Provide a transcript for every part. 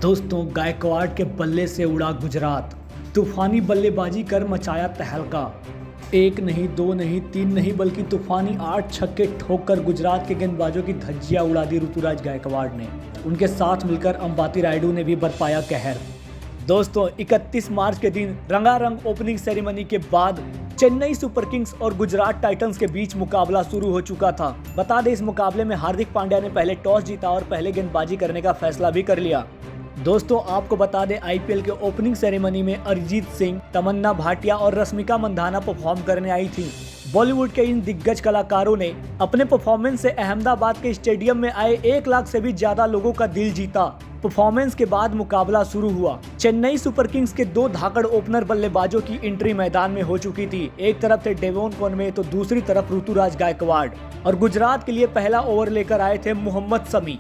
दोस्तों, गायकवाड़ के बल्ले से उड़ा गुजरात। तूफानी बल्लेबाजी कर मचाया तहलका। एक नहीं, दो नहीं, तीन नहीं, बल्कि तूफानी 8 छक्के ठोककर गुजरात के गेंदबाजों की धज्जियां उड़ा दी ऋतुराज गायकवाड़ ने। उनके साथ मिलकर अंबाती रायडू ने भी बरपाया कहर। दोस्तों, 31 मार्च के दिन रंगारंग ओपनिंग सेरेमनी के बाद चेन्नई सुपर किंग्स और गुजरात टाइटंस के बीच मुकाबला शुरू हो चुका था। बता दें, इस मुकाबले में हार्दिक पांड्या ने पहले टॉस जीता और पहले गेंदबाजी करने का फैसला भी कर लिया। दोस्तों, आपको बता दें, आईपीएल के ओपनिंग सेरेमनी में अरिजीत सिंह, तमन्ना भाटिया और रश्मिका मंदाना परफॉर्म करने आई थी। बॉलीवुड के इन दिग्गज कलाकारों ने अपने परफॉर्मेंस से अहमदाबाद के स्टेडियम में आए 1 लाख से भी ज्यादा लोगों का दिल जीता। परफॉर्मेंस के बाद मुकाबला शुरू हुआ। चेन्नई सुपर किंग्स के 2 धाकड़ ओपनर बल्लेबाजों की एंट्री मैदान में हो चुकी थी। एक तरफ थे डेवोन कॉनवे तो दूसरी तरफ ऋतुराज गायकवाड़, और गुजरात के लिए पहला ओवर लेकर आए थे मोहम्मद शमी।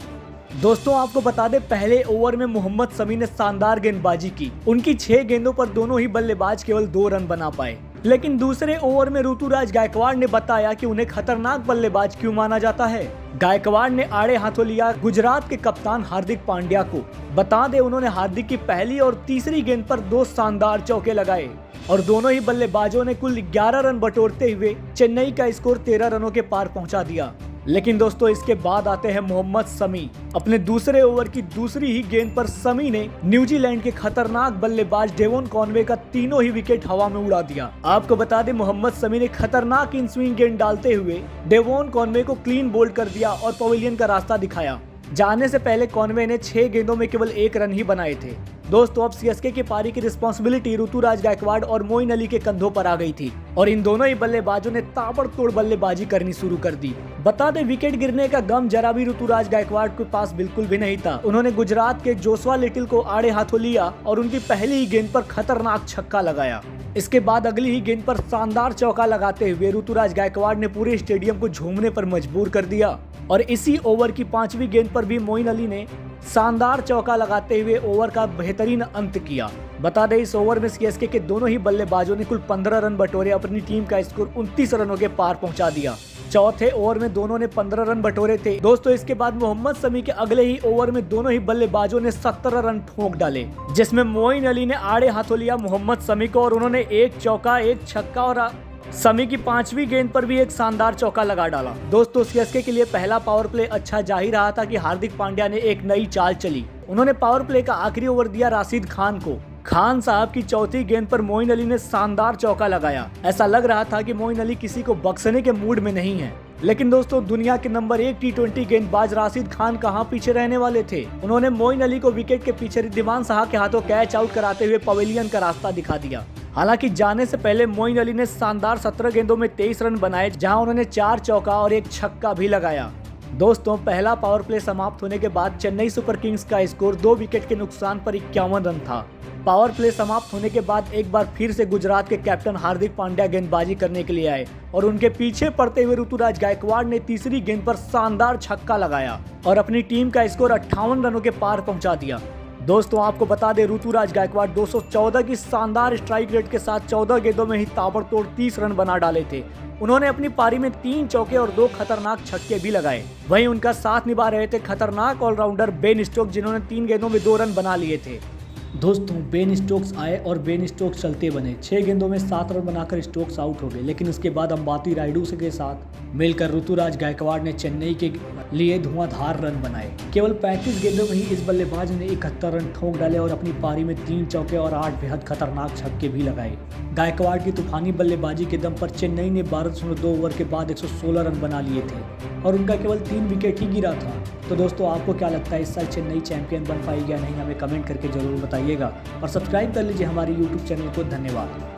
दोस्तों, आपको बता दें, पहले ओवर में मोहम्मद शमी ने शानदार गेंदबाजी की। उनकी 6 गेंदों पर दोनों ही बल्लेबाज केवल 2 रन बना पाए। लेकिन दूसरे ओवर में ऋतुराज गायकवाड़ ने बताया कि उन्हें खतरनाक बल्लेबाज क्यों माना जाता है। गायकवाड़ ने आड़े हाथों लिया गुजरात के कप्तान हार्दिक पांड्या को। बता दें, उन्होंने हार्दिक की पहली और तीसरी गेंद पर 2 शानदार चौके लगाए और दोनों ही बल्लेबाजों ने कुल 11 रन बटोरते हुए चेन्नई का स्कोर 13 रनों के पार पहुंचा दिया। लेकिन दोस्तों, इसके बाद आते हैं मोहम्मद शमी। अपने दूसरे ओवर की दूसरी ही गेंद पर शमी ने न्यूजीलैंड के खतरनाक बल्लेबाज डेवोन कॉनवे का तीनों ही विकेट हवा में उड़ा दिया। आपको बता दें, मोहम्मद शमी ने खतरनाक इन स्विंग गेंद डालते हुए डेवोन कॉनवे को क्लीन बोल्ड कर दिया और पवेलियन का रास्ता दिखाया। जाने से पहले कॉनवे ने 6 गेंदों में केवल 1 रन ही बनाए थे। दोस्तों, अब सीएसके की पारी की रिस्पांसिबिलिटी ऋतुराज गायकवाड़ और मोइन अली के कंधों पर आ गई थी और इन दोनों ही बल्लेबाजों ने ताबड़तोड़ बल्लेबाजी करनी शुरू कर दी। बता दें, विकेट गिरने का गम जरा भी ऋतुराज गायकवाड़ के पास बिल्कुल भी नहीं था। उन्होंने गुजरात के जोशुआ लिटिल को आड़े हाथों लिया और उनकी पहली ही गेंद पर खतरनाक छक्का लगाया। इसके बाद अगली ही गेंद पर शानदार चौका लगाते हुए ऋतुराज गायकवाड़ ने पूरे स्टेडियम को झूमने पर मजबूर कर दिया। और इसी ओवर की 5वीं गेंद पर भी मोइन अली ने शानदार चौका लगाते हुए ओवर का बेहतरीन अंत किया। बता दें, इस ओवर में सीएसके के दोनों ही बल्लेबाजों ने कुल 15 रन बटोरे, अपनी टीम का स्कोर 29 रनों के पार पहुंचा दिया। चौथे ओवर में दोनों ने 15 रन बटोरे थे। दोस्तों, इसके बाद मोहम्मद शमी के अगले ही ओवर में दोनों ही बल्लेबाजों ने 17 रन ठोक डाले, जिसमें मोइन अली ने आड़े हाथों लिया मोहम्मद शमी को और उन्होंने 1 चौका, 1 छक्का और शमी की 5वीं गेंद पर भी एक शानदार चौका लगा डाला। दोस्तों, सीएसके के लिए पहला पावर प्ले अच्छा जा ही रहा था कि हार्दिक पांड्या ने एक नई चाल चली। उन्होंने पावर प्ले का आखिरी ओवर दिया राशिद खान को। खान साहब की 4थी गेंद पर मोइन अली ने शानदार चौका लगाया। ऐसा लग रहा था कि मोइन अली किसी को बख्शने के मूड में नहीं है। लेकिन दोस्तों, दुनिया के नंबर 1 T20 गेंदबाज राशिद खान कहां पीछे रहने वाले थे। उन्होंने मोइन अली को विकेट के पीछे रिद्धिमान साहा के हाथों कैच आउट कराते हुए पवेलियन का रास्ता दिखा दिया। हालांकि जाने से पहले मोइन अली ने शानदार 17 गेंदों में 23 रन बनाए, जहां उन्होंने 4 चौका और 1 छक्का भी लगाया। दोस्तों, पहला पावर प्ले समाप्त होने के बाद चेन्नई सुपर किंग्स का स्कोर 2 विकेट के नुकसान पर 51 रन था। पावर प्ले समाप्त होने के बाद एक बार फिर से गुजरात के कैप्टन हार्दिक पांड्या गेंदबाजी करने के लिए आए और उनके पीछे पड़ते हुए ऋतुराज गायकवाड़ ने तीसरी गेंद पर शानदार छक्का लगाया और अपनी टीम का स्कोर 58 रनों के पार पहुंचा दिया। दोस्तों, आपको बता दें, ऋतुराज गायकवाड़ 214 की शानदार स्ट्राइक रेट के साथ 14 गेंदों में ही ताबड़तोड़ 30 रन बना डाले थे। उन्होंने अपनी पारी में 3 चौके और 2 खतरनाक छक्के भी लगाए। वहीं उनका साथ निभा रहे थे खतरनाक ऑलराउंडर बेन स्टोक्स, जिन्होंने 3 गेंदों में 2 रन बना लिए थे। दोस्तों, बेन स्टोक्स आए और बेन स्टोक्स चलते बने। 6 गेंदों में 7 रन बनाकर स्टोक्स आउट हो गए। लेकिन उसके बाद अंबाती रायडू के साथ मिलकर ऋतुराज गायकवाड़ ने चेन्नई के लिए धुआंधार रन बनाए। केवल 35 गेंदों में ही इस बल्लेबाज ने 71 रन ठोक डाले और अपनी पारी में 3 चौके और 8 बेहद खतरनाक छक्के भी लगाए। गायकवाड़ की तूफानी बल्लेबाजी के दम पर चेन्नई ने 12.2 ओवर के बाद 116 रन बना लिए थे और उनका केवल 3 विकेट ही गिरा था। तो दोस्तों, आपको क्या लगता है, इस साल चेन्नई चैंपियन बन पाई या नहीं? हमें कमेंट करके जरूर बताइएगा और सब्सक्राइब कर लीजिए हमारे यूट्यूब चैनल को। धन्यवाद।